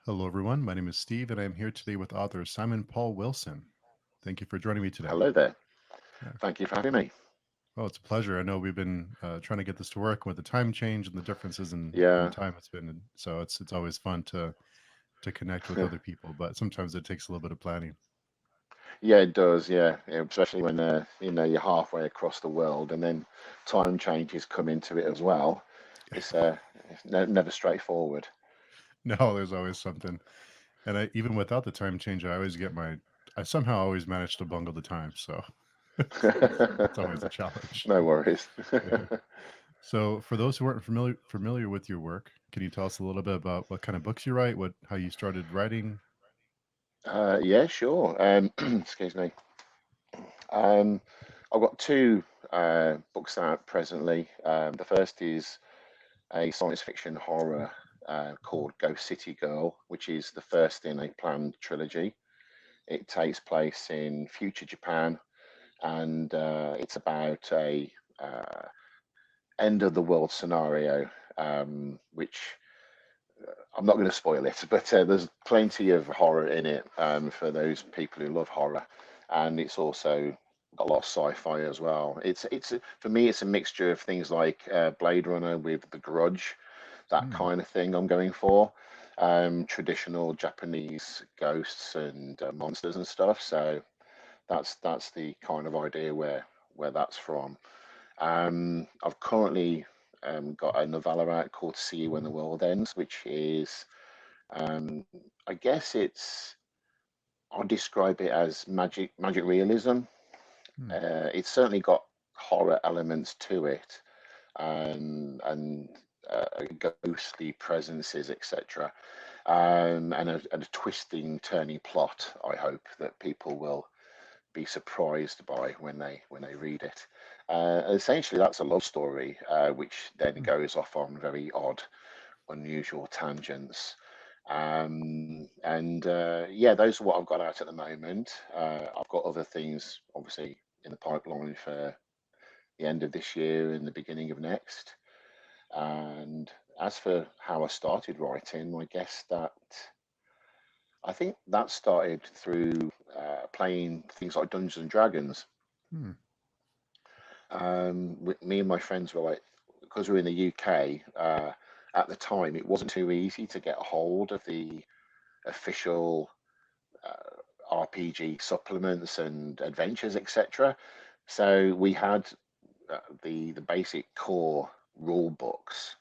Hello, everyone. My name is Steve, and I'm here today with author Simon Paul Wilson. Thank you for joining me today. Hello there. Yeah. Thank you for having me. Oh, it's a pleasure. I know we've been trying to get this to work with the time change and the differences in Yeah, time it's been. And so it's always fun to connect with other people, but sometimes it takes a little bit of planning. yeah, it does. Yeah, yeah, especially when you're halfway across the world, and then time changes come into it as well. It's never straightforward. No, there's always something. And even without the time change, I somehow always manage to bungle the time. So it's always a challenge. No worries. Yeah. So, for those who aren't familiar with your work, can you tell us a little bit about what kind of books you write, how you started writing? Yeah, sure. Excuse me. Um, I've got two books out presently. The first is a science fiction horror called Ghost City Girl, which is the first in a planned trilogy. It takes place in future Japan, and it's about a end of the world scenario, which I'm not going to spoil it, but there's plenty of horror in it for those people who love horror, and it's also got a lot of sci-fi as well. For me, it's a mixture of things like Blade Runner with The Grudge, that Hmm. kind of thing I'm going for. Traditional Japanese ghosts and monsters and stuff. So that's the kind of idea where that's from. I've currently got a novella out called "See You When the World Ends," which is, I guess I'll describe it as magic realism. Hmm. It's certainly got horror elements to it, and ghostly presences, etc. And a twisting, turning plot. I hope that people will be surprised by when they read it. Essentially, that's a love story, which then Hmm. goes off on very odd, unusual tangents. And yeah, those are what I've got out at the moment. I've got other things, obviously, in the pipeline for the end of this year and the beginning of next. And as for how I started writing, I guess that I think that started through playing things like Dungeons and Dragons. Hmm. Me and my friends were like, because we are in the UK at the time, it wasn't too easy to get a hold of the official RPG supplements and adventures, etc. So we had the basic core rule books,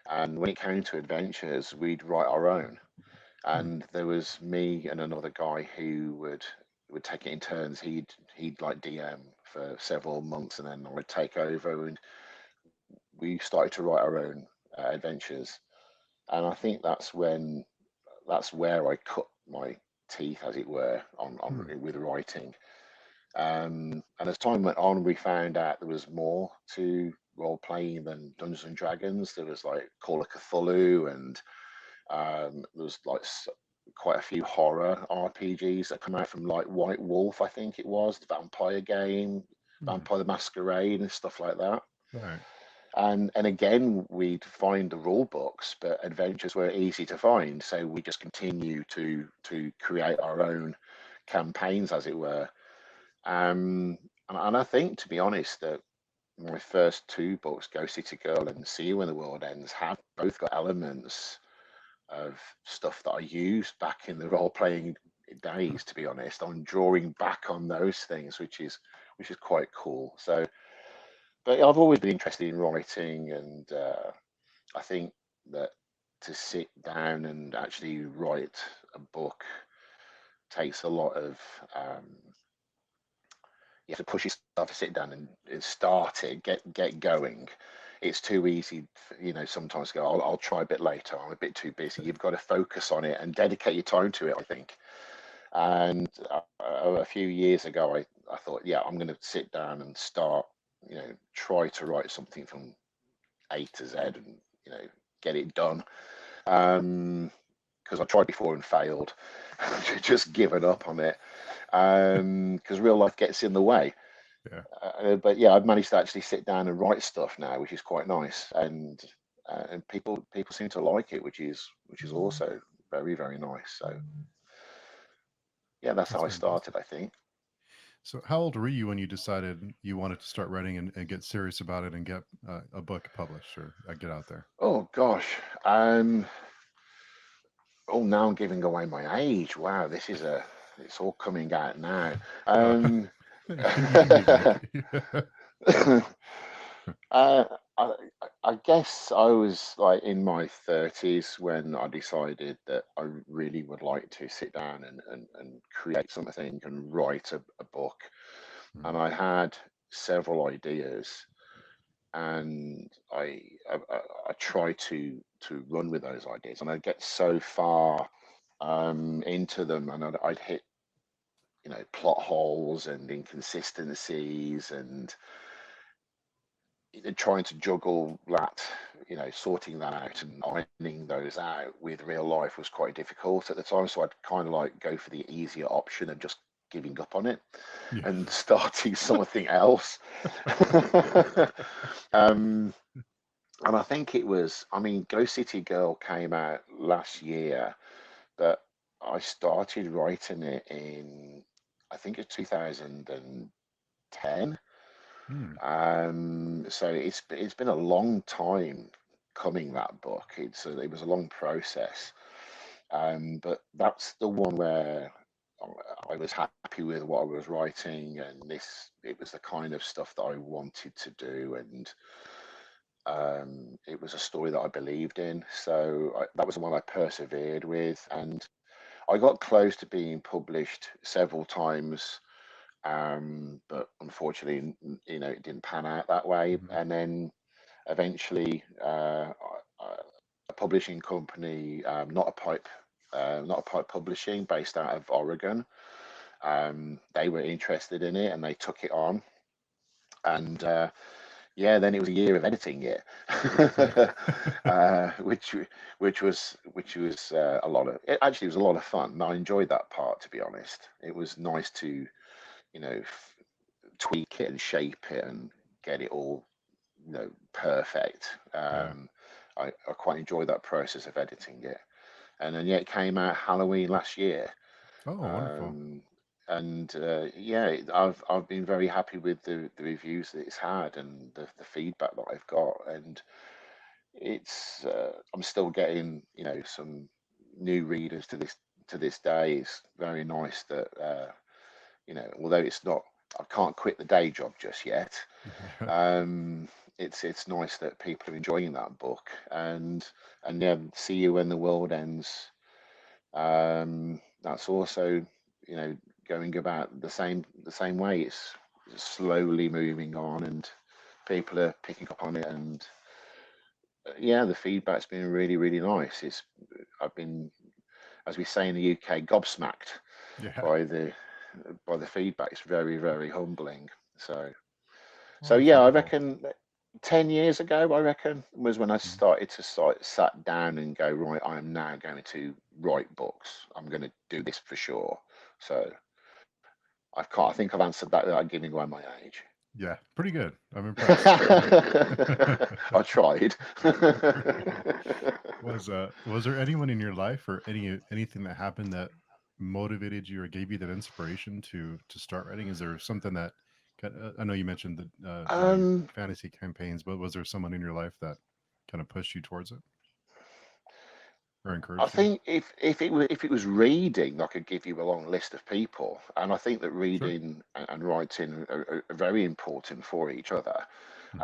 and when it came to adventures, we'd write our own. Hmm. And there was me and another guy who would take it in turns. He'd like DM for several months, and then I would take over, and we started to write our own adventures. And I think that's where I cut my teeth, as it were, on Hmm. with writing. And as time went on, we found out there was more to role playing than Dungeons and Dragons. There was like Call of Cthulhu, and there was like quite a few horror RPGs that come out from like White Wolf, I think it was, the vampire game, Hmm. Vampire the Masquerade, and stuff like that. Right. And again, we'd find the rule books, but adventures were easy to find, so we just continue to create our own campaigns, as it were. And I think, to be honest, that my first two books, Go City Girl and See You When the World Ends, have both got elements of stuff that I used back in the role playing days. To be honest, I'm drawing back on those things, which is quite cool. So, but I've always been interested in writing, and I think that to sit down and actually write a book takes a lot of you have to push yourself to sit down and start it, get going. It's too easy, sometimes to go, I'll try a bit later. I'm a bit too busy. You've got to focus on it and dedicate your time to it, I think. And a few years ago, I thought, yeah, I'm going to sit down and start, try to write something from A to Z and, you know, get it done. Because I tried before and failed, just given up on it. Because real life gets in the way. Yeah. But yeah, I've managed to actually sit down and write stuff now, which is quite nice, and people seem to like it, which is also very, very nice. So yeah, that's how That's I started, fantastic. I think. So, how old were you when you decided you wanted to start writing and get serious about it and get a book published or get out there? Oh gosh. Oh, now I'm giving away my age. Wow, it's all coming out now. Uh, Um, you can be vague. uh, I, I guess I was like in my 30s when I decided that I really would like to sit down and create something and write a book. Mm, And I had several ideas, and I try to run with those ideas, and I get so far into them, and I'd hit plot holes and inconsistencies, and trying to juggle that, sorting that out and ironing those out with real life was quite difficult at the time. So I'd kind of like go for the easier option of just giving up on it yeah. and starting something else. um, and I think it was, I mean, Ghost City Girl came out last year, but I started writing it in, I think it's 2010. Mm, So it's been a long time coming, that book. It was a long process. But that's the one where I was happy with what I was writing, and it was the kind of stuff that I wanted to do, and it was a story that I believed in. So that was the one I persevered with, and I got close to being published several times, but unfortunately, it didn't pan out that way. mhm. And then eventually, a publishing company, not a pipe publishing, based out of Oregon, they were interested in it and they took it on. And yeah, then it was a year of editing it, Yeah. uh, which which was a lot of. It actually was a lot of fun. And I enjoyed that part, to be honest. It was nice to tweak it and shape it and get it all perfect. Yeah. I quite enjoyed that process of editing it, and then yeah, it came out Halloween last year. Oh, wonderful. um, and yeah, I've been very happy with the reviews that it's had and the feedback that I've got, and I'm still getting some new readers to this day. It's very nice that although it's not, I can't quit the day job just yet. Yeah. um, it's nice that people are enjoying that book, and yeah, See You When the World Ends. That's also going about the same way. It's slowly moving on, and people are picking up on it, and yeah, the feedback's been really, really nice. I've been, as we say in the UK, gobsmacked Yeah. by the feedback. It's very, very humbling. So Oh, so that's yeah, I wonderful. reckon 10 years ago, I reckon, was when I Mm. started to sat down and go, right, I am now going to write books. I'm going to do this for sure. So I think I've answered that without giving away my age. Yeah, pretty good. I'm impressed. I tried. Was there anyone in your life or anything that happened that motivated you or gave you that inspiration to start writing? Is there something that I know you mentioned that your um, fantasy campaigns, but was there someone in your life that kind of pushed you towards it or I encouraged you? think if it was reading, I could give you a long list of people, and I think that Sure. reading and writing are very important for each other. Hmm.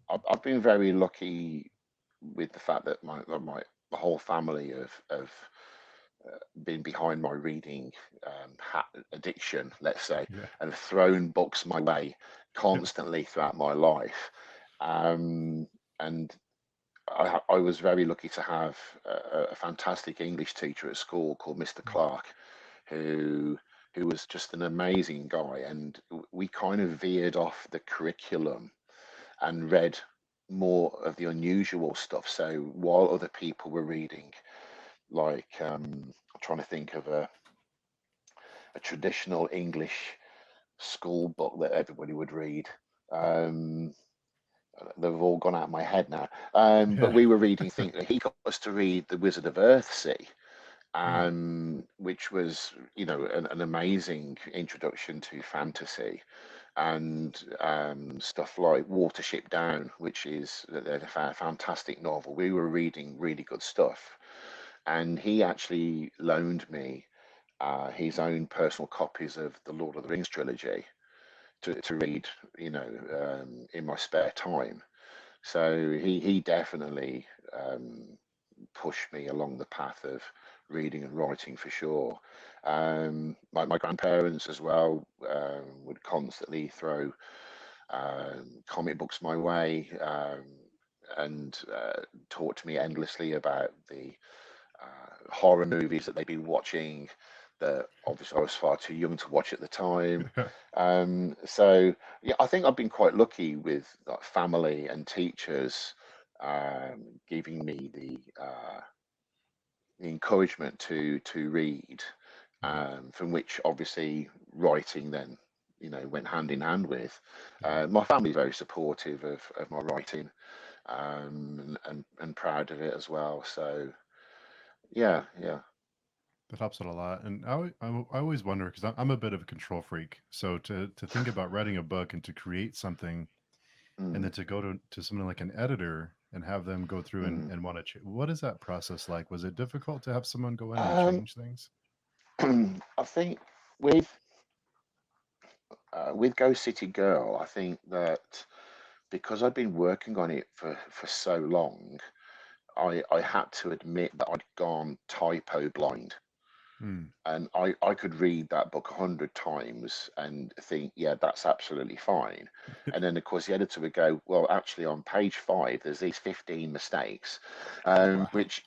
I've been very lucky with the fact that my the whole family have been behind my reading addiction, let's say, Yeah. and thrown books my way Yeah. constantly throughout my life. Um, and I was very lucky to have a fantastic English teacher at school called Mr. Mm. Clark, who who was just an amazing guy, and we kind of veered off the curriculum and read more of the unusual stuff. So while other people were reading, like I'm trying to think of a traditional English school book that everybody would read. Um, they've all gone out of my head now. But Yeah. we were reading things. He got us to read The Wizard of Earthsea, Hmm. which was, an amazing introduction to fantasy, and stuff like Watership Down, which is a fantastic novel. We were reading really good stuff, and he actually loaned me his own personal copies of the Lord of the Rings trilogy to read, in my spare time. So he definitely pushed me along the path of reading and writing for sure. My grandparents as well would constantly throw comic books my way, and talk to me endlessly about the horror movies that they'd been watching that obviously I was far too young to watch at the time. So yeah, I think I've been quite lucky with like family and teachers giving me the encouragement to read, Mhm. from which obviously writing then went hand in hand with. Yeah, My family's very supportive of my writing, and proud of it as well. So yeah, yeah. that helps out a lot. And I always wonder because I'm a bit of a control freak. So to think about writing a book and to create something, and Mm, then to go to someone like an editor and have them go through mm. and want to what is that process like? Was it difficult to have someone go in and Um, change things? I think with with Ghost City Girl, I think that because I'd been working on it for so long, I had to admit that I'd gone typo blind. Hmm. And I could read that book 100 times and think, yeah, that's absolutely fine. And then, of course, the editor would go, well, actually, on page 5, there's these 15 mistakes, Wow. which,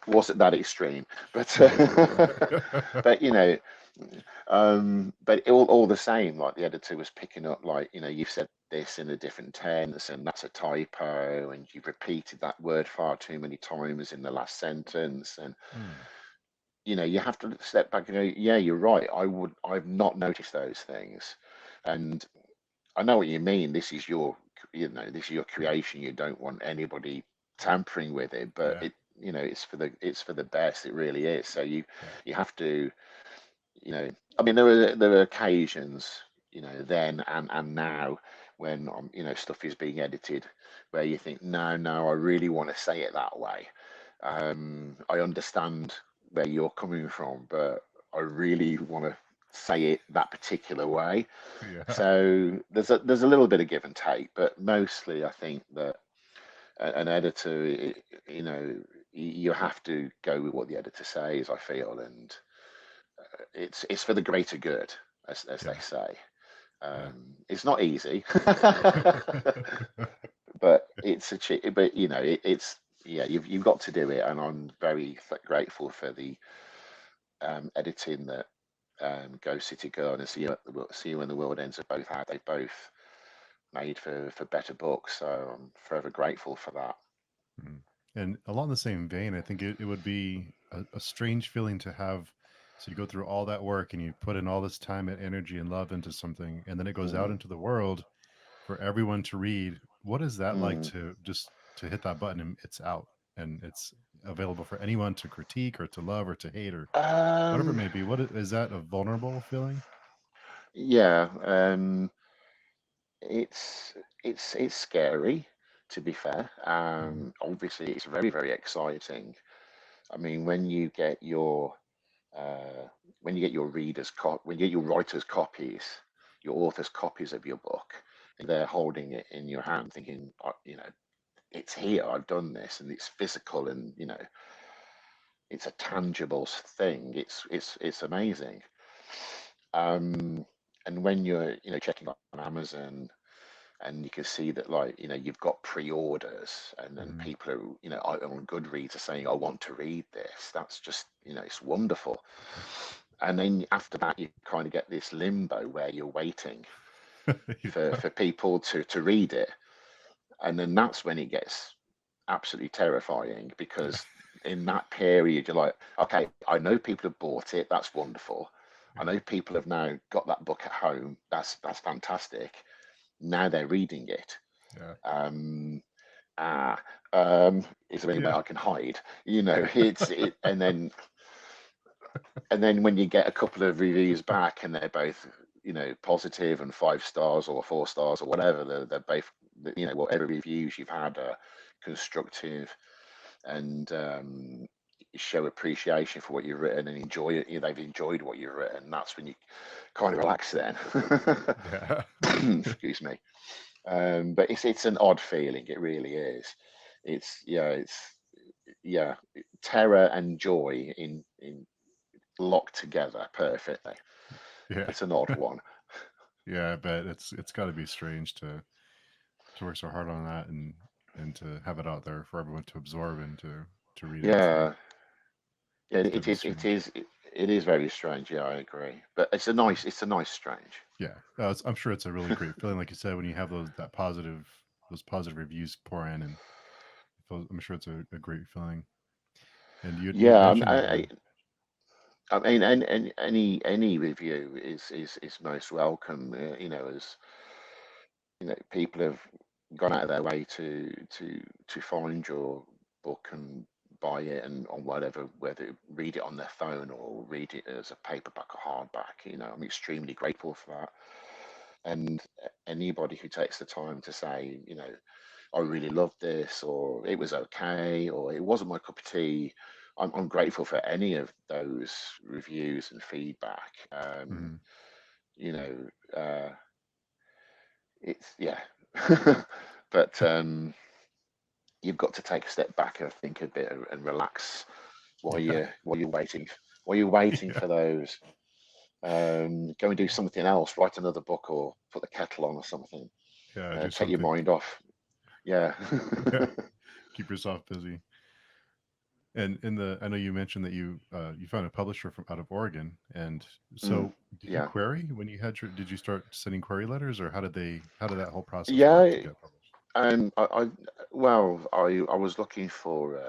wasn't that extreme. But, Yeah. but but all the same, like the editor was picking up, like, you've said this in a different tense, and that's a typo, and you've repeated that word far too many times in the last sentence. And Hmm. you have to step back and go, yeah, you're right. I've not noticed those things. And I know what you mean. This is your Yeah. creation. You don't want anybody tampering with it, but Yeah. it's for the best. It really is. So Yeah. you have to, you know, I mean, there are occasions, then and now when stuff is being edited where you think, no, no, I really want to say it that way. I understand where you're coming from, but I really want to say it that particular way. Yeah. So there's a little bit of give and take, but mostly I think that an editor, you have to go with what the editor says, I feel, and it's for the greater good, as they Yeah. say. Yeah. It's not easy, but but it's yeah, you've got to do it, and I'm very grateful for the editing that Ghost City Girl and See You When the World Ends have both had. They both made for better books, so I'm forever grateful for that. Mhm. And along the same vein, I think it would be a strange feeling to have. So you go through all that work and you put in all this time and energy and love into something, and then it goes out Mm, into the world for everyone to read. What is that like mm. to just to hit that button and it's out and it's available for anyone to critique or to love or to hate or whatever it Um, may be? Is that a vulnerable feeling? yeah, it's it's scary, to be fair. Hmm. Obviously, it's very, very exciting. I mean, uh, when you get your when you get your writer's copies, your author's copies of your book, and they're holding it in your hand, thinking, it's here. I've done this, and it's physical, and it's a tangible thing. It's amazing. Um, and when you're checking on Amazon, and you can see that, like, you've got pre-orders, and then Hmm. people are on Goodreads are saying, I want to read this. That's just, it's wonderful. And then after that, you kind of get this limbo where you're waiting Yeah. for people to read it, and then that's when it gets absolutely terrifying, Yeah. because in that period you're like, okay, I know people have bought it. That's wonderful. I Yeah. know people have now got that book at home. That's fantastic. Now they're reading it. Yeah. Um, ah, is there any way Yeah. I can hide? You know, and then when you get a couple of reviews back and they're both, you know, positive and 5 stars or 4 stars or whatever, they're both, you know, whatever reviews you've had are constructive and show appreciation for what you've written and enjoy it. You know, they've enjoyed what you've written. That's when you kind of relax then. Yeah. Excuse me. But it's an odd feeling. It really is. It's yeah, terror and joy in locked together perfectly. Yeah. It's an odd one. Yeah, I bet it's got to be strange to work so hard on that and to have it out there for everyone to absorb and to read it. So Yeah, yeah. it's got to It be is. It strange. is. It is very strange. Yeah, I agree. But it's a nice strange. Yeah, I'm sure it's a really great feeling, like you said, when you have those positive reviews pour in, and I'm sure it's a great feeling. And you'd Yeah, mentioned that you. I mean, any review is most welcome. You know, as you know, people have gone out of their way to find your book and buy it and on whatever, whether read it on their phone or read it as a paperback or hardback. You know, I'm extremely grateful for that. And anybody who takes the time to say, you know, I really loved this, or it was okay, or it wasn't my cup of tea. I'm grateful for any of those reviews and feedback. Mhm. You know, it's yeah, but you've got to take a step back and think a bit and relax Yeah, while you're waiting while you're waiting yeah, for those. Go and do something else, write another book or put the kettle on or something. yeah. Do Take your something. mind off. Yeah. Yeah, keep yourself busy. And I know you mentioned that you found a publisher from out of Oregon, and Mm, so did you yeah. query when you had your? Did you start sending query letters, or how did that whole process work to Yeah. get published? I well, I was looking for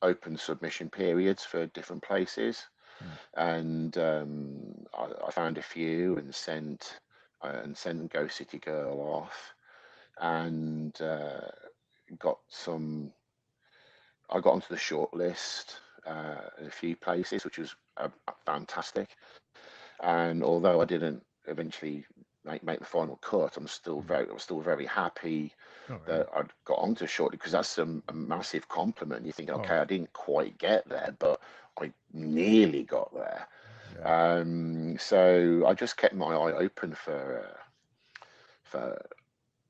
open submission periods for different places, Mm, and I found a few and sent Go City Girl off, and got some. I got onto the short list in a few places, which was fantastic. And although I didn't eventually make the final cut, mm. I was still very happy Oh yeah. that I'd got onto shortly because that's a massive compliment. You're thinking, Oh okay, I didn't quite get there, but I nearly got there. yeah. So I just kept my eye open for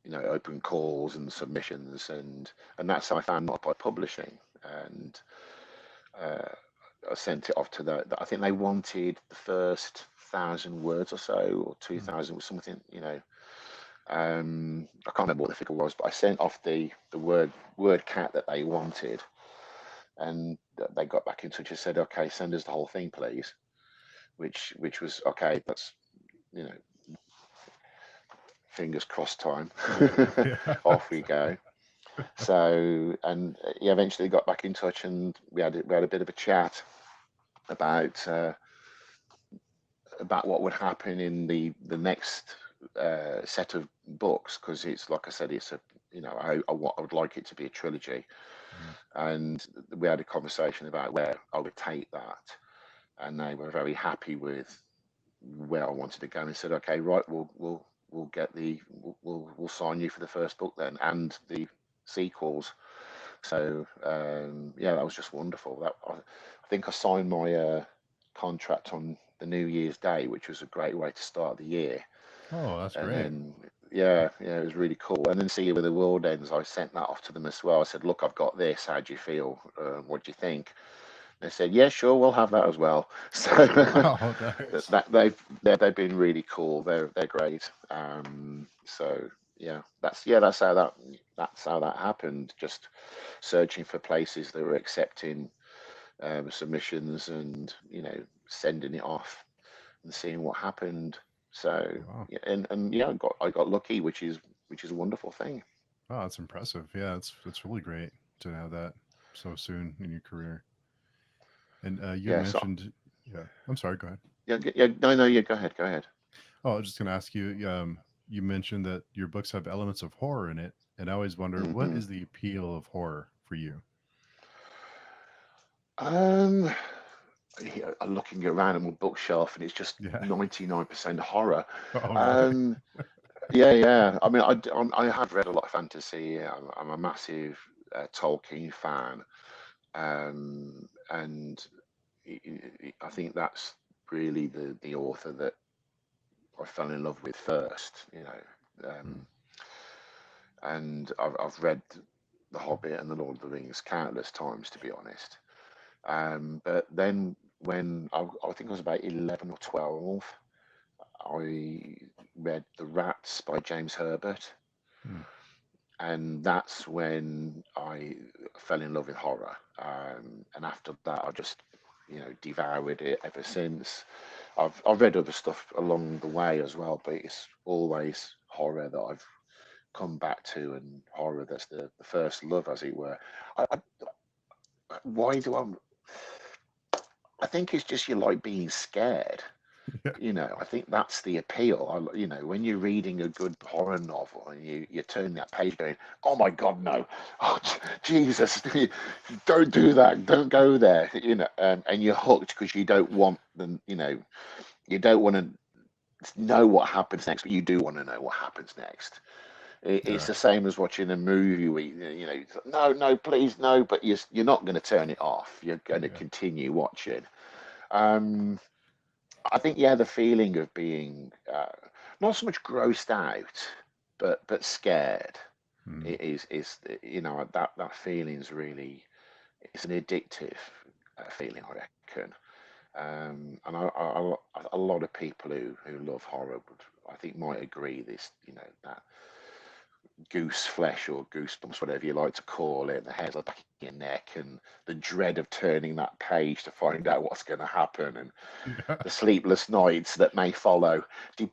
you know open calls and submissions, and that's how I found Multi Publishing, and uh, I sent it off to I think they wanted the first 1,000 words or so, or two Mm, thousand, something. You know, I can't remember what the figure was, but I sent off the word count that they wanted, and they got back in touch and said, "Okay, send us the whole thing, please." Which was okay. That's you know, fingers crossed time. yeah. Yeah. Off we go. So, and he eventually got back in touch, and we had a bit of a chat about what would happen in the next set of books, because it's like I said, it's a you know I would like it to be a trilogy, Mm, and we had a conversation about where I would take that, and they were very happy with where I wanted to go, and said, okay, right, we'll get we'll sign you for the first book then and the sequels. So yeah, that was just wonderful. I think I signed my contract on the New Year's Day, which was a great way to start the year. oh, that's And great. then yeah, it was really cool. And then see where the world ends. I sent that off to them as well. I said, look, I've got this. How do you feel? What do you think? They said, yeah, sure, we'll have that as well. So Wow, nice. they've been really cool. They're great. So yeah, that's how that happened. Just searching for places that were accepting submissions, and you know sending it off and seeing what happened. So Wow. yeah, and yeah, I got lucky, which is a wonderful thing. Oh, that's impressive. Yeah, it's really great to have that so soon in your career. And you had Yeah. So mentioned, yeah. I'm sorry. Go ahead. yeah, yeah. No, yeah. Go ahead. Go ahead. Oh, I was just going to ask you. You mentioned that your books have elements of horror in it. And I always wonder, what Hmm. is the appeal of horror for you? Um, yeah, I'm looking around at my bookshelf and it's just Yeah. 99% horror. Oh, really? Um, yeah. I mean, I have read a lot of fantasy. I'm a massive Tolkien fan, and I think that's really the author that I fell in love with first. Mm, And I've read The Hobbit and The Lord of the Rings countless times, to be honest. But then I think I was about 11 or 12, I read The Rats by James Herbert, mm, and that's when I fell in love with horror. And after that, I just, devoured it ever since. I've read other stuff along the way as well, but it's always horror that I've come back to, and horror that's the first love, as it were. Why do I think it's just you like being scared. yeah. I think that's the appeal. When you're reading a good horror novel and you turn that page going, oh my God, no, oh Jesus, don't do that, don't go there, and you're hooked because you don't want them, you don't want to know what happens next, but you do want to know what happens next. It's Yeah. the same as watching a movie where no, no, please, no, but you're not going to turn it off. You're going to Yeah. continue watching. Um, I think, yeah, the feeling of being not so much grossed out, but scared Mm, is that feeling is really, it's an addictive feeling, I reckon. And a lot of people who love horror would, I think, might agree this, that goose flesh or goosebumps, whatever you like to call it, the hairs on the back of your neck, and the dread of turning that page to find out what's going to happen, and yeah. the sleepless nights that may follow,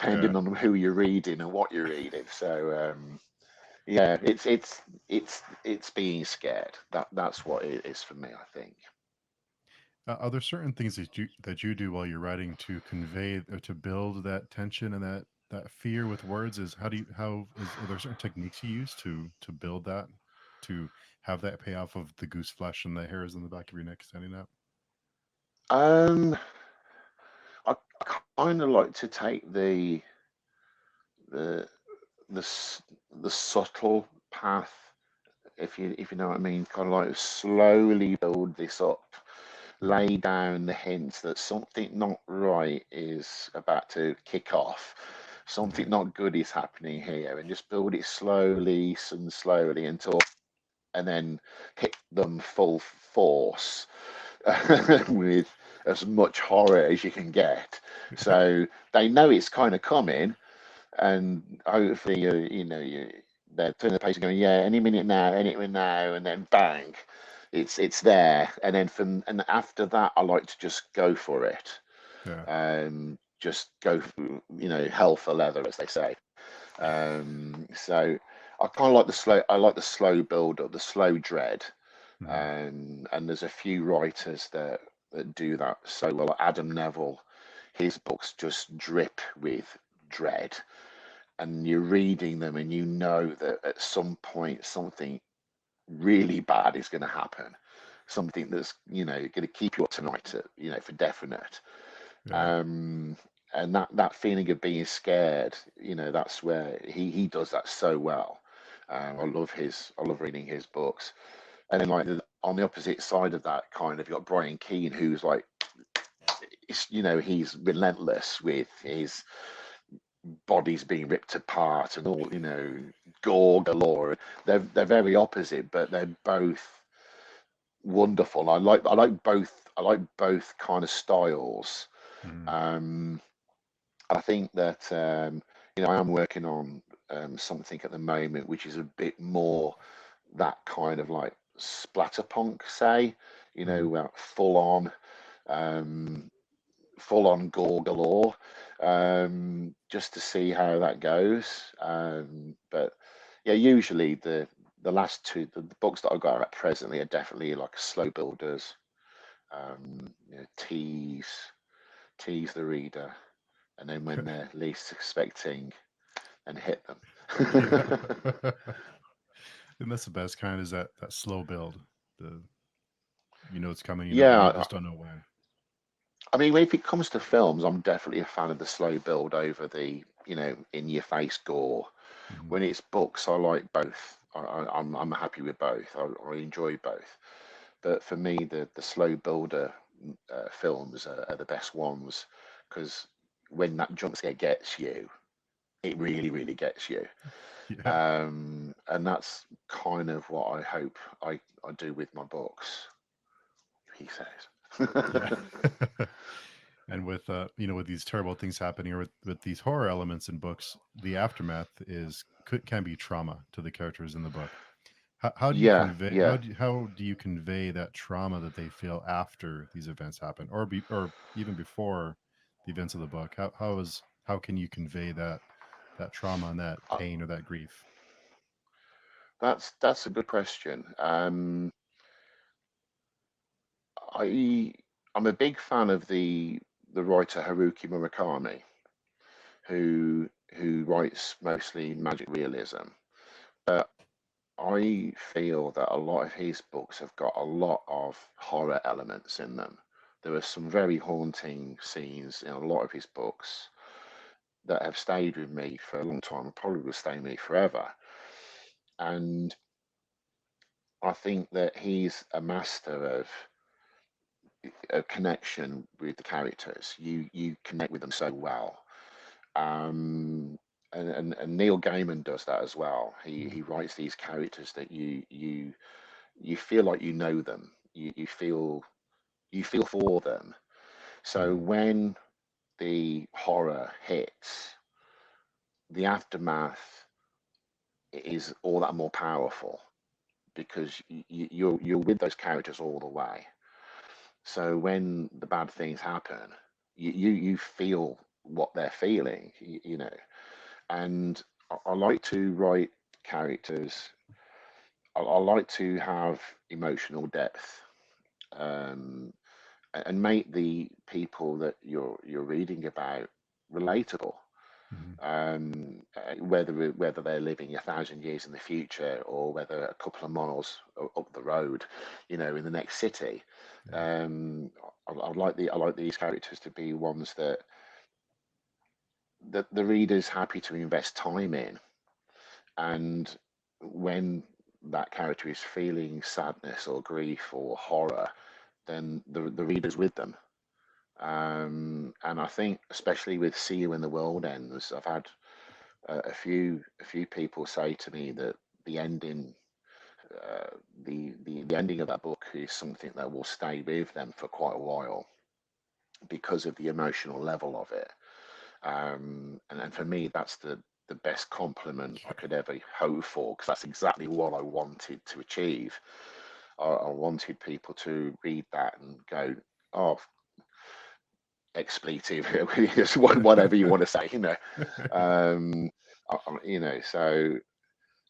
Yeah. depending on who you're reading and what you're reading. So yeah, it's being scared. That's what it is for me, I think. Are there certain things that you do while you're writing to convey or to build that tension and that fear with words? Is how do you how is are there certain techniques you use to build that, to have that payoff of the goose flesh and the hairs on the back of your neck standing up? Um, I kind of like to take the the the subtle path, if you know what I mean, kind of like slowly build this up, Mm, lay down the hints that something not right is about to kick off, yeah. something not good is happening here, and just build it slowly and slowly until, and then hit them full force with as much horror as you can get. Yeah. So they know it's kind of coming, and hopefully they're turning the page and going, yeah, any minute now, and then bang, it's there, and then and after that, I like to just go for it, Yeah. just go for, hell for leather, as they say. So I kind of like the slow build up, the slow dread, Mm, and there's a few writers that do that so well. Adam Neville, his books just drip with dread, and you're reading them and you know that at some point something really bad is going to happen, something that's going to keep you up tonight, for definite. yeah. um and that feeling of being scared, that's where he does that so well. I love reading his books. And then, like, on the opposite side of that, kind of, you got Brian Keane, who's like, he's relentless with his bodies being ripped apart and all, gore galore. They're very opposite, but they're both wonderful. I like both kind of styles. Mm, Um, I think that I am working on something at the moment which is a bit more that kind of like splatterpunk, say, mm, full on, um, gore galore, just to see how that goes. But yeah, usually the last two, the books that I've got out presently are definitely like slow builders, tease the reader, and then when okay. they're least expecting, and hit Yeah. them. And that's the best kind is that slow build. The you know it's coming, but you Yeah, just don't know when. I mean, if it comes to films, I'm definitely a fan of the slow build over the, in your face gore. Hmm. When it's books, I like both. I'm happy with both. I enjoy both. But for me, the slow builder films are the best ones because when that jump scare gets you, it really, really gets you. Yeah, And that's kind of what I hope I do with my books, he says. yeah. And with with these terrible things happening, or with these horror elements in books, the aftermath can be trauma to the characters in the book. How do you Yeah, convey yeah. how do you convey that trauma that they feel after these events happen, or even before the events of the book? How can you convey that trauma and that Uh, pain or that grief? that's a good question. I I'm a big fan of the writer Haruki Murakami, who writes mostly magic realism. But I feel that a lot of his books have got a lot of horror elements in them. There are some very haunting scenes in a lot of his books that have stayed with me for a long time and probably will stay with me forever. And I think that he's a master of a connection with the characters. You connect with them so well. Um, and Neil Gaiman does that as well. Mm, He writes these characters that you feel like you know them. You feel for them. So mhm, when the horror hits, the aftermath is all that more powerful because you're with those characters all the way. So when the bad things happen, you feel what they're feeling, And I like to write characters. I like to have emotional depth, um, and make the people that you're reading about relatable. mhm. Whether they're living 1,000 years in the future or whether a couple of miles up the road, in the next city. Yeah. Um, I like these characters to be ones that the reader's happy to invest time in, and when that character is feeling sadness or grief or horror, then the reader's with them. And I think, especially with "See You When the World Ends," I've had a few people say to me that the ending, the ending of that book is something that will stay with them for quite a while because of the emotional level of it. And for me, that's the best compliment I could ever hope for because that's exactly what I wanted to achieve. I wanted people to read that and go, "Oh, expletive," whatever you want to say, Um, so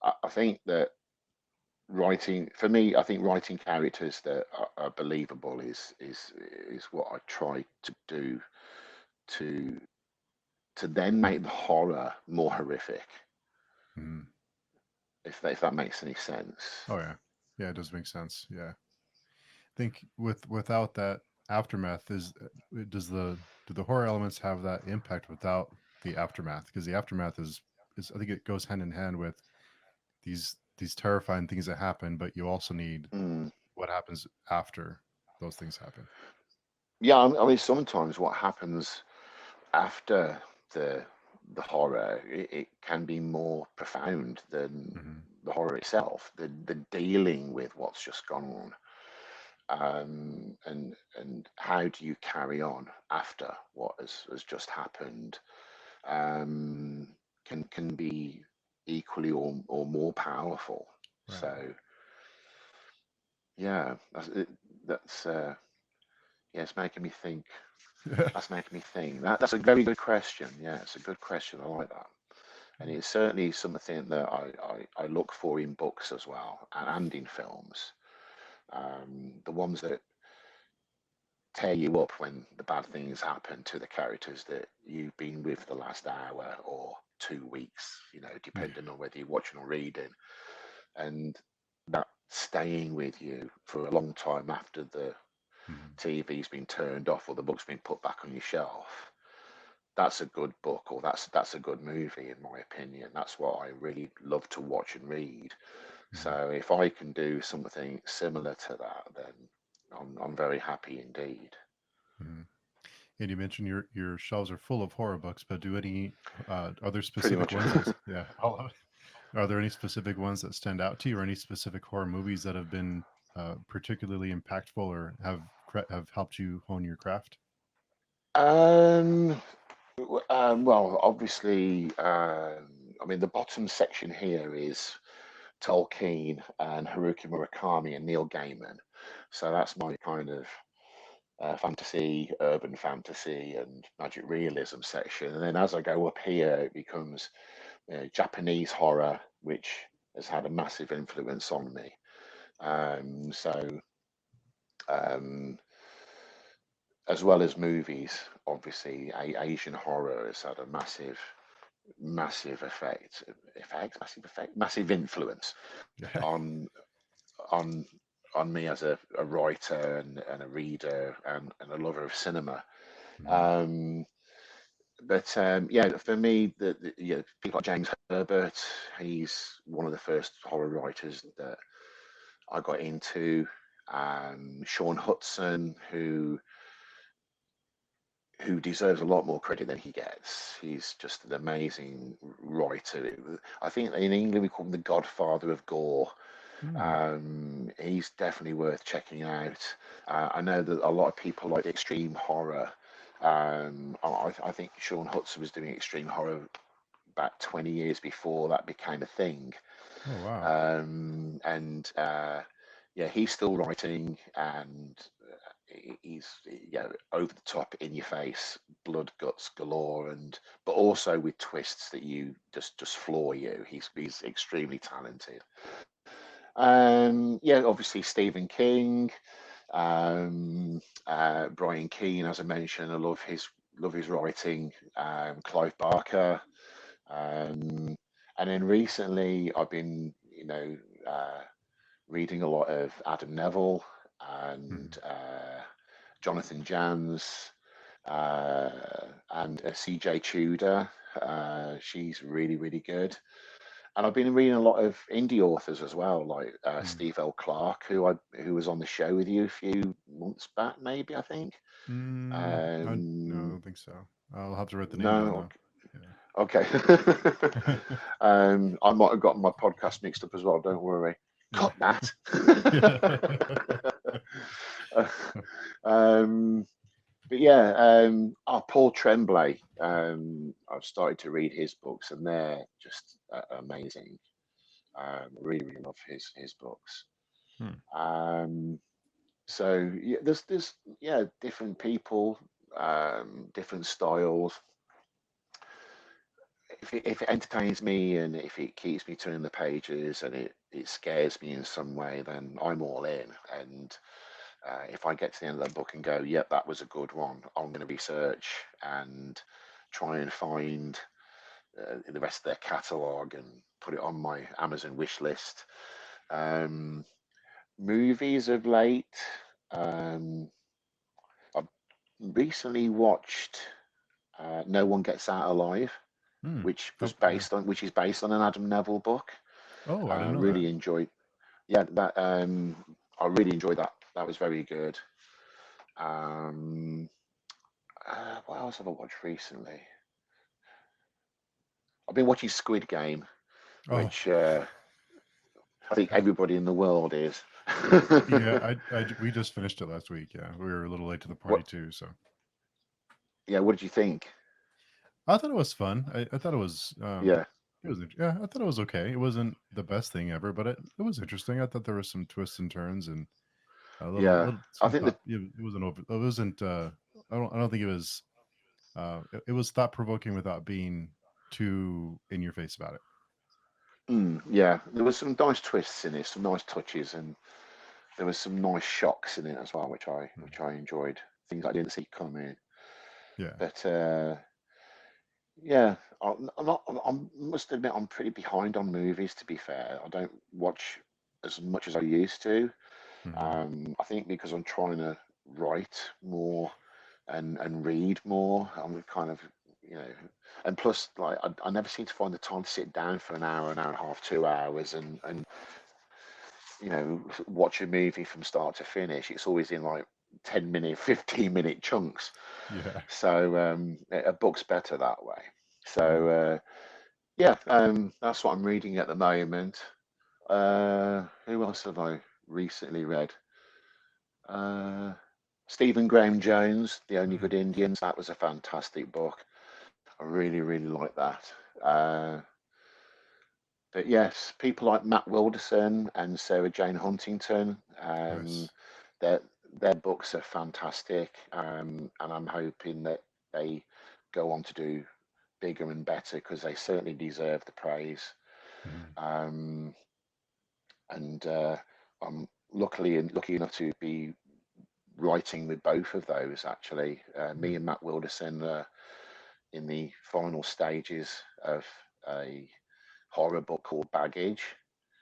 I think that writing for me, I think writing characters that are believable is what I try to do to then make the horror more horrific, Mhm. if that makes any sense. Oh yeah, yeah, it does make sense. Yeah, I think without that aftermath does the do the horror elements have that impact without the aftermath? Because the aftermath is I think it goes hand in hand with these terrifying things that happen, but you also need Mm. what happens after those things happen. Yeah, I mean, sometimes what happens after the the horror, it can be more profound than Hmm. the horror itself. The dealing with what's just gone on, and how do you carry on after what has just happened, um, can be equally or more powerful. Right. So yeah, that's yeah, it's making me think. That's making me think. That's a very good question. Yeah, it's a good question. I like that. And it's certainly something that I look for in books as well and in films. The ones that tear you up when the bad things happen to the characters that you've been with the last hour or 2 weeks, Yeah. depending on whether you're watching or reading. and that staying with you for a long time after the Mhm. TV's been turned off or the book's been put back on your shelf. That's a good book, or that's a good movie, in my opinion. That's what I really love to watch and read. Mhm. So if I can do something similar to that, then I'm very happy indeed. Mhm. And you mentioned your shelves are full of horror books, but do any are there Pretty specific much. ones that yeah, all of it. Are there any specific ones that stand out to you, or any specific horror movies that have been particularly impactful or have helped you hone your craft? um, well, obviously, I mean, the bottom section here is Tolkien and Haruki Murakami and Neil Gaiman. So that's my kind of fantasy, urban fantasy, and magic realism section. And then as I go up here, it becomes Japanese horror, which has had a massive influence on me. So, um, as well as movies, obviously, Asian horror has had a massive massive influence Yeah. on on on me as a writer and a reader and a lover of cinema. Mhm. Um, but yeah, for me, yeah, people like James Herbert, he's one of the first horror writers that I got into. Sean Hudson, who deserves a lot more credit than he gets. He's just an amazing writer. I think in England we call him the Godfather of Gore. Mm. He's definitely worth checking out. I know that a lot of people like extreme horror. I think Sean Hudson was doing extreme horror about 20 years before that became a thing. Oh wow. And yeah, he's still writing, and he's, over the top, in your face, blood, guts galore, and but also with twists that you just floor you. He's extremely talented. Yeah, obviously Stephen King, Brian Keane, as I mentioned. I love his writing. Clive Barker, um, and then recently I've been, reading a lot of Adam Neville and Mhm. Jonathan Jans, uh, and CJ Tudor. She's really good. And I've been reading a lot of indie authors as well, like Mm. Steve L. Clark, who was on the show with you a few months back, maybe, I think. No, I Um, don't think so. I'll have to write the name down no, though. okay. I might have gotten my podcast mixed up as well. Don't worry. Yeah. Cut that. Yeah. um, but yeah, Paul Tremblay. I've started to read his books, and they're just amazing. Really love his books. Hmm. Um, so yeah, there's yeah, different people, different styles. If it entertains me and if it keeps me turning the pages and it scares me in some way, then I'm all in. And if I get to the end of that book and go, yep, that was a good one, I'm going to research and try and find the rest of their catalogue and put it on my Amazon wish list. Um, Movies of late, um, I've recently watched No One Gets Out Alive, Hmm. Yeah. which is based on an Adam Neville book. Oh, I didn't know that. Really enjoyed. Yeah, that I really enjoyed that. That was very good. Um, what else have I watched recently? I've been watching Squid Game, Oh, which I think I, everybody in the world is. yeah. We just finished it last week. Yeah, we were a little late to the party What? too, so Yeah. What did you think? I thought it was fun. I thought Yeah. yeah, I thought it was okay. It wasn't the best thing ever, but it was interesting. I thought there was some twists and turns and a Yeah. little I some think thought. that. It wasn't over. It wasn't. I don't think it was. It was thought provoking without being too in your face about it. Yeah, there was some nice twists in it, some nice touches, and there was some nice shocks in it as well, Mm. which I enjoyed. Things I didn't see coming. Yeah. But Yeah, I'm not. Must admit, I'm pretty behind on movies. To be fair, I don't watch as much as I used to. Hmm. I think because I'm trying to write more and read more. I'm kind of, you know, and plus, like, I never seem to find the time to sit down for an hour and a half, 2 hours, and watch a movie from start to finish. It's always in like 10-minute, 15-minute chunks. Yeah. So a book's better that way. Hmm. So yeah, that's what I'm reading at the moment. Who else have I recently read? Uh, Stephen Graham Jones, The Only Hmm. Good Indians. That was a fantastic book. I really, really like that. Uh, but yes, people like Matt Wilderson and Sarah Jane Huntington, Nice. their their books are fantastic, and I'm hoping that they go on to do bigger and better because they certainly deserve the praise. Hmm. Um, and I'm lucky enough to be writing with both of those actually. Me and Matt Wilderson are in the final stages of a horror book called Baggage,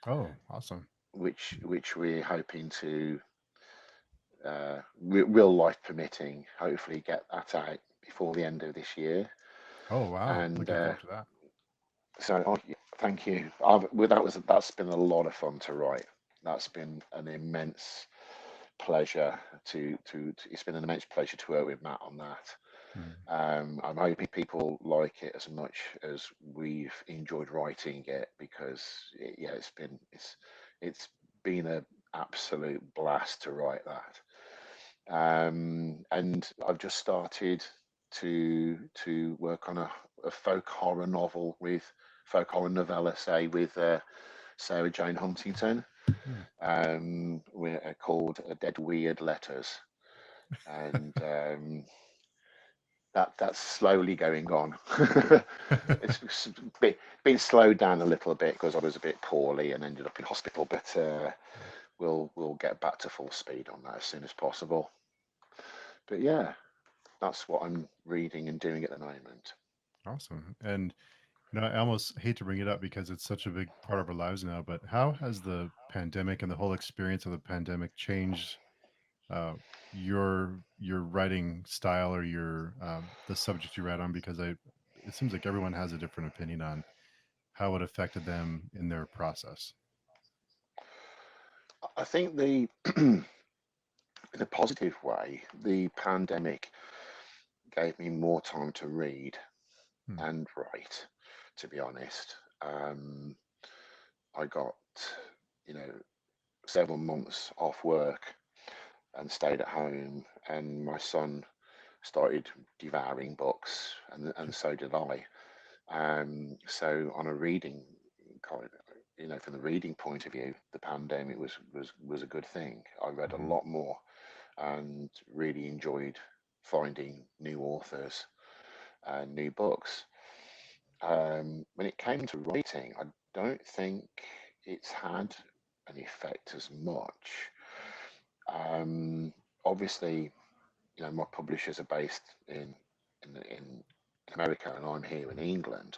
Oh, awesome. which we're hoping to, real life permitting, hopefully get that out before the end of this year. Oh, wow. And Looking forward to that. so, thank you. Well, that's been a lot of fun to write. That's been an immense pleasure it's been an immense pleasure to work with Matt on that. Hmm. I'm hoping people like it as much as we've enjoyed writing it because yeah, it's been an absolute blast to write that. And I've just started to work on a folk horror novel with folk horror novella, say, with Sarah Jane Huntington. Hmm. We're called Dead Weird Letters, and that's slowly going on. It's been slowed down a little bit because I was a bit poorly and ended up in hospital, but we'll get back to full speed on that as soon as possible. But yeah, that's what I'm reading and doing at the moment. Awesome. And I almost hate to bring it up because it's such a big part of our lives now, but how has the pandemic and the whole experience of the pandemic changed uh, your writing style or your the subject you write on? Because it seems like everyone has a different opinion on how it affected them in their process. I think in a positive way, the pandemic gave me more time to read Hmm. and write. To be honest, I got, you know, several months off work and stayed at home, and my son started devouring books, and so did I. So on a reading kind of, from the reading point of view, the pandemic was a good thing. I read a Hmm. lot more and really enjoyed finding new authors and new books. When it came to writing, I don't think it's had an effect as much. Um, Obviously, my publishers are based in America, and I'm here in England.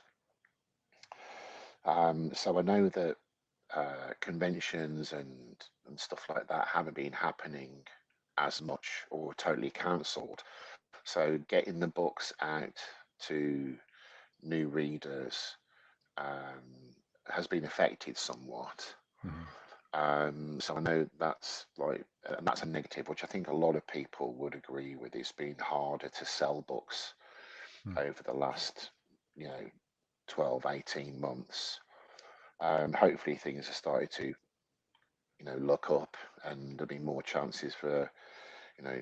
So I know that conventions and stuff like that haven't been happening as much or totally cancelled. So getting the books out to new readers has been affected somewhat. Hmm. So I know and that's a negative, which I think a lot of people would agree with. It's been harder to sell books Hmm. over the last, you know, 12, 18 months. Hopefully things have started to, look up, and there'll be more chances for, you know,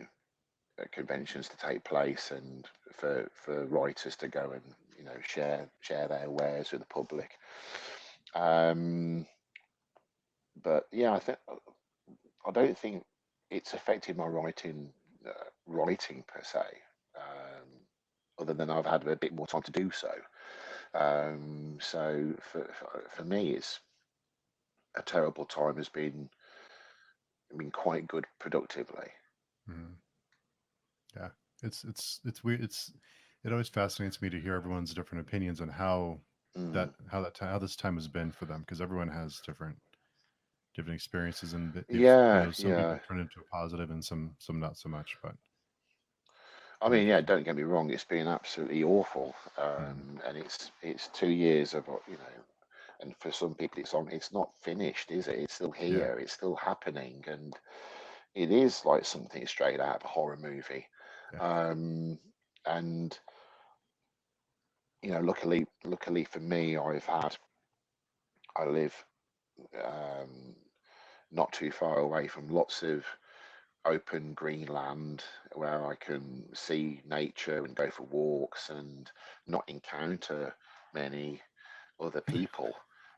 conventions to take place, and for writers to go and, share their wares with the public. Um, but yeah, I don't think it's affected my writing per se, other than I've had a bit more time to do so. So for me, it's a terrible time has been quite good productively. Hmm. Yeah, it's weird. it always fascinates me to hear everyone's different opinions on Mm. how this time has been for them, because everyone has different experiences, and they've, Yeah, some yeah. people turn into a positive and some not so much, but I mean, yeah, interesting. don't get me wrong, it's been absolutely awful. Mhm. And it's 2 years of, and for some people it's not finished, is it? It's still Yeah. here, it's still happening, and it is like something straight out of a horror movie. Yeah. Um, and luckily for me, I live um, not too far away from lots of open green land where I can see nature and go for walks and not encounter many other people,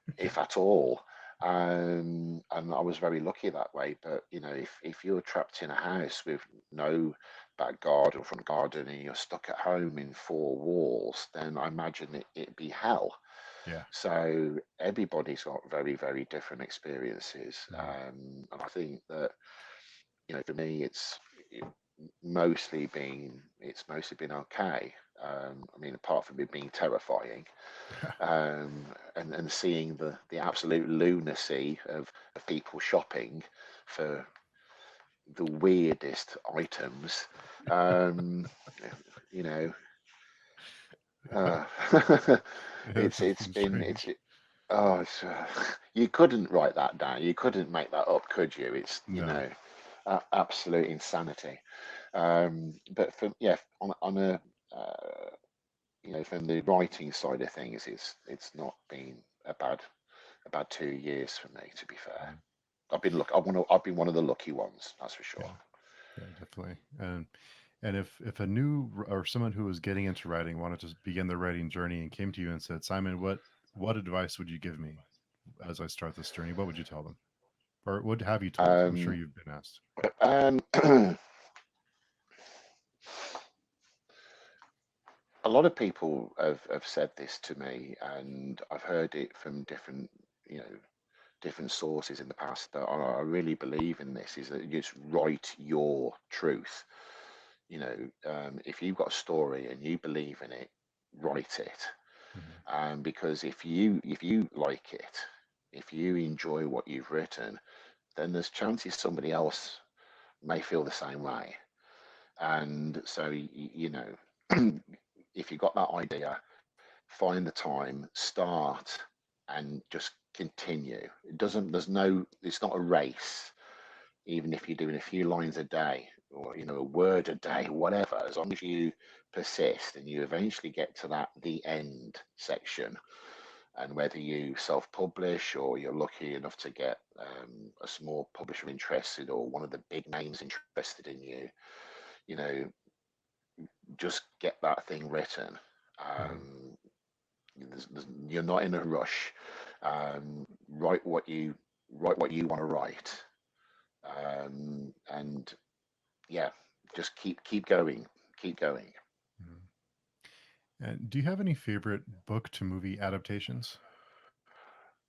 Okay. if at all. And I was very lucky that way. But if you're trapped in a house with no back garden or front garden and you're stuck at home in four walls, then I imagine it'd be hell. Yeah. So everybody's got very, very different experiences. Mhm. And I think that, for me, it it's mostly been okay. I mean, apart from it being terrifying, Yeah. and seeing the absolute lunacy of people shopping for the weirdest items. Um, you know, uh, Yeah, it's this it's is been it's strange. oh you couldn't write that down. You couldn't make that up, could you? It's No. absolute insanity. But on a from the writing side of things, it's not been a bad 2 years for me, to be fair. Mhm. I've been one of the lucky ones, that's for sure. Yeah. Yeah, definitely. And if a new or someone who was getting into writing wanted to begin their writing journey and came to you and said, "Simon, what advice would you give me as I start this journey?" What would you tell them, or what have you told? I'm sure Um, you've been asked. um, a lot of people have said this to me, and I've heard it from different sources in the past. That I really believe in this, is that you just write your truth. If you've got a story and you believe in it, write it. Hmm. Because if you like it, if you enjoy what you've written, then there's chances somebody else may feel the same way. And so, if you've got that idea, find the time, start, and just continue. It doesn't, there's no, it's not a race. Even if you're doing a few lines a day or, a word a day, whatever, as long as you persist and you eventually get to the end section, and whether you self-publish or you're lucky enough to get a small publisher interested or one of the big names interested in you, you know, just get that thing written. Hmm. Um, you're not in a rush. Write what you want to write, and yeah, just keep going, keep going. Hmm. And do you have any favorite book to movie adaptations?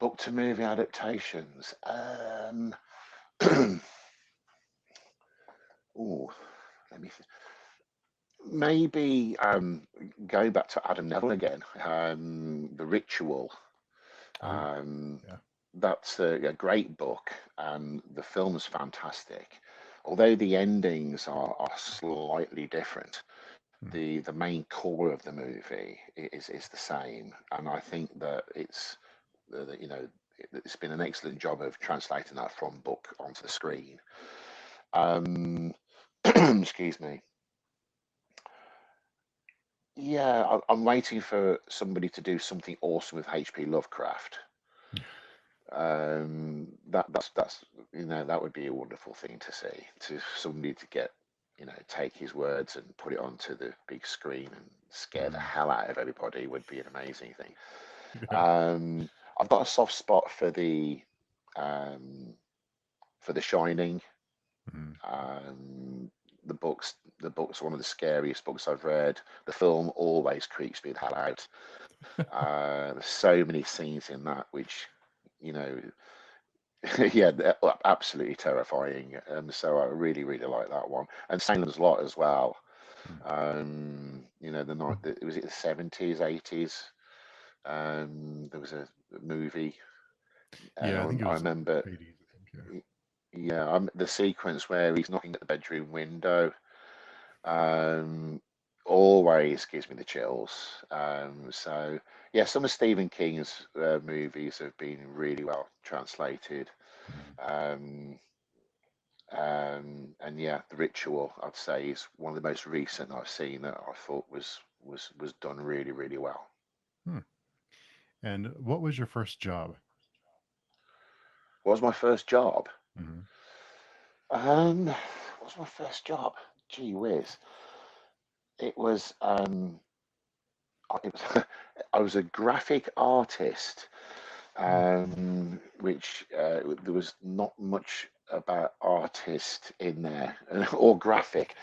Book to movie adaptations. Oh, let me maybe going back to Adam Neville again, The Ritual. Oh, Um, yeah. that's a great book, and the film's fantastic. Although the endings are slightly different, Hmm. the main core of the movie is the same, and I think that it's been an excellent job of translating that from book onto the screen. Um, excuse me. Yeah, I'm waiting for somebody to do something awesome with H.P. Lovecraft. That's that would be a wonderful thing to see. To somebody to get take his words and put it onto the big screen and scare the Hmm. hell out of everybody would be an amazing thing. Yeah. Um, I've got a soft spot um, for The Shining. Hmm. Um, the book's one of the scariest books I've read. The film always creeps me the hell out. There's so many scenes in that which, you know, yeah, they're absolutely terrifying. So I really, really like that one. And Salem's Lot as well. the night that it was it the 70s, 80s. There was a movie, and Yeah, I think it I was remember, 80s, I think. Yeah. yeah, the sequence where he's knocking at the bedroom window. Um, Always gives me the chills. So yeah, some of Stephen King's movies have been really well translated. Mhm. Um, and yeah, The Ritual, I'd say, is one of the most recent I've seen that I thought was done really, really well. Hmm. And what was your first job? What was my first job? Hmm. What was my first job? Gee whiz. It was it was I was a graphic artist, which there was not much about artist in there or graphic.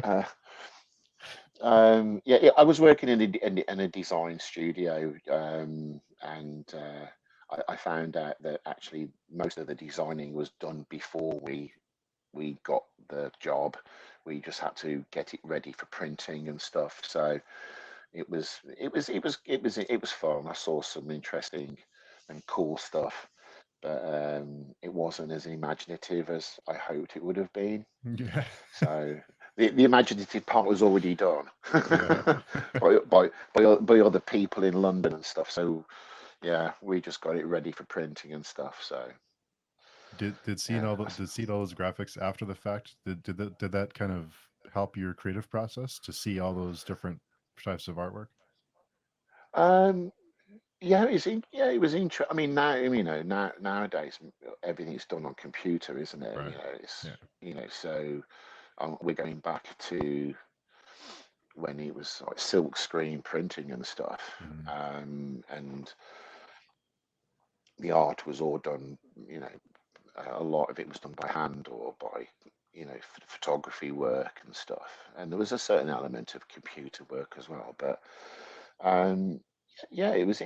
uh, yeah, yeah, I was working in a design studio, and I found out that actually most of the designing was done before we got the job. We just had to get it ready for printing and stuff. So it was fun. I saw some interesting and cool stuff, but it wasn't as imaginative as I hoped it would have been. Yeah. So the imaginative part was already done Yeah. by other people in London and stuff. So yeah, we just got it ready for printing and stuff. So Did seeing yeah. all those graphics after the fact, did that kind of help your creative process to see all those different types of artwork? Um, yeah, yeah, it was interesting. I mean, now nowadays everything's done on computer, isn't it? Right. Yeah. So we're going back to when it was like silk screen printing and stuff, Hmm. and the art was all done. A lot of it was done by hand or by photography work and stuff, and there was a certain element of computer work as well. But um, yeah, it was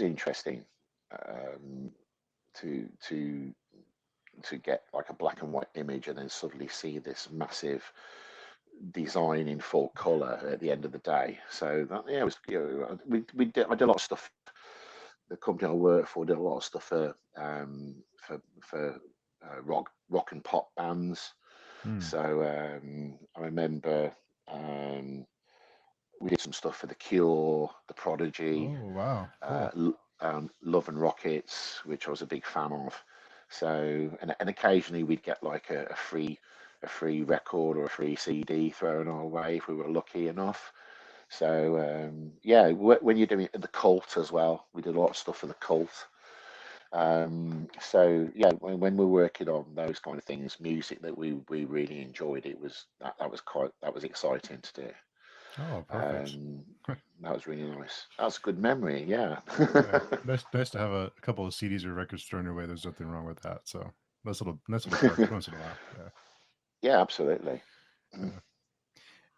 interesting, um, to to to get like a black and white image and then suddenly see this massive design in full color at the end of the day. So that, yeah, it was, I did a lot of stuff. The company I worked for did a lot of stuff for rock and pop bands. Hmm. So I remember um, we did some stuff for The Cure, The Prodigy, Oh, wow. Cool. Love and Rockets, which I was a big fan of. So, and occasionally we'd get like a free record or a free CD thrown our way if we were lucky enough. So, yeah, when you're doing the Cult as well, we did a lot of stuff for the Cult. So yeah, when we're working on those kind of things, music that we really enjoyed, that was exciting to do. Oh, perfect. Um, that was really nice. That's a good memory. Yeah. Yeah. Nice to have a couple of CDs or records thrown your way. There's nothing wrong with that. So nice little perk once in a while. Yeah. Yeah, absolutely. Yeah.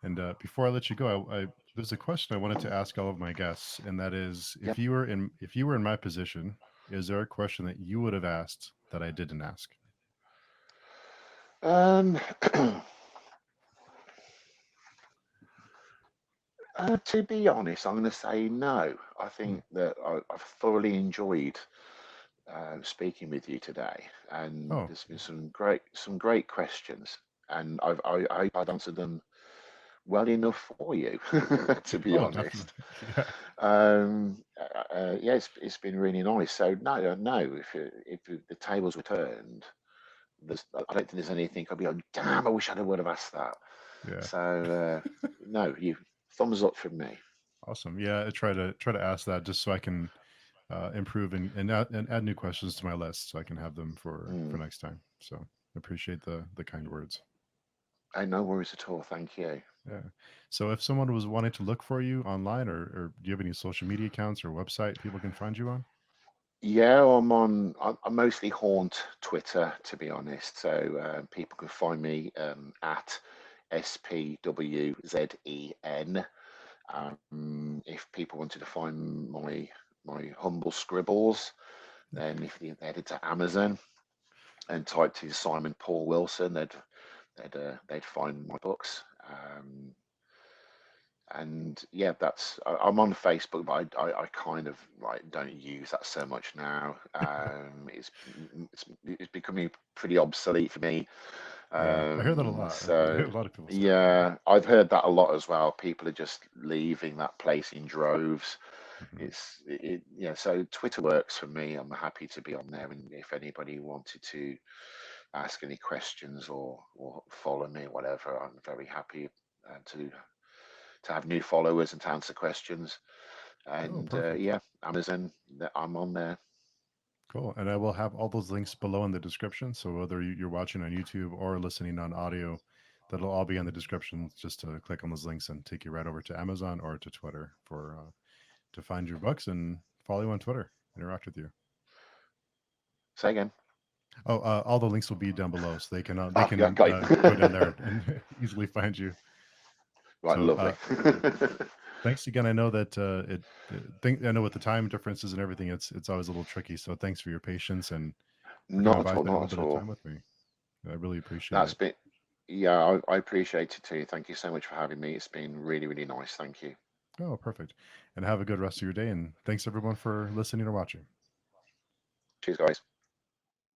And before I let you go, there's a question I wanted to ask all of my guests, and that is, Yep. if you were in my position, is there a question that you would have asked that I didn't ask? Um, to be honest, I'm going to say no. I Hmm. think that I've thoroughly enjoyed speaking with you today, and Oh, there's been some great questions, and I've answered them well enough for you, to be oh, honest. definitely. Yeah. Yeah, it's been really nice. So no, no, if the tables were turned, I don't think there's anything I'd be like, damn, I wish I would have asked that. Yeah. So no, you thumbs up from me. Awesome. Yeah. I try to ask that just so I can improve and add new questions to my list so I can have them for Mm. next time. So appreciate the kind words. Hey, no worries at all. Thank you. Yeah. So if someone was wanting to look for you online, or do you have any social media accounts or website people can find you on? Yeah, I mostly haunt Twitter, to be honest. So people can find me at SPWZEN. If people wanted to find my humble scribbles, then if they headed to Amazon and typed in Simon Paul Wilson, they'd find my books. Um, and yeah, I'm on Facebook, but I kind of like don't use that so much now. It's becoming pretty obsolete for me. Yeah, I hear that a lot. A So lot of people say that. Yeah. yeah, I've heard that a lot as well. People are just leaving that place in droves. Hmm. Yeah. So Twitter works for me. I'm happy to be on there, and if anybody wanted to ask any questions or follow me, whatever, I'm very happy to have new followers and to answer questions. Oh, And perfect. yeah, Amazon, I'm on there. Cool. And I will have all those links below in the description. So whether you're watching on YouTube or listening on audio, that'll all be in the description. Just to click on those links and take you right over to Amazon or to Twitter for to find your books and follow you on Twitter, interact with you. Say again. Oh, all the links will be down below, so they Ah, yeah, can got go down there it. and easily find you. Right, So lovely. thanks again. I know that I know with the time differences and everything, it's always a little tricky. So thanks for your patience and for Not coming at by, all, spending a not little at bit of all. time with me. I really appreciate That's it. been, yeah, I appreciate it too. Thank you so much for having me. It's been really, really nice. Thank you. Oh, perfect. And have a good rest of your day. And thanks everyone for listening or watching. Cheers, guys.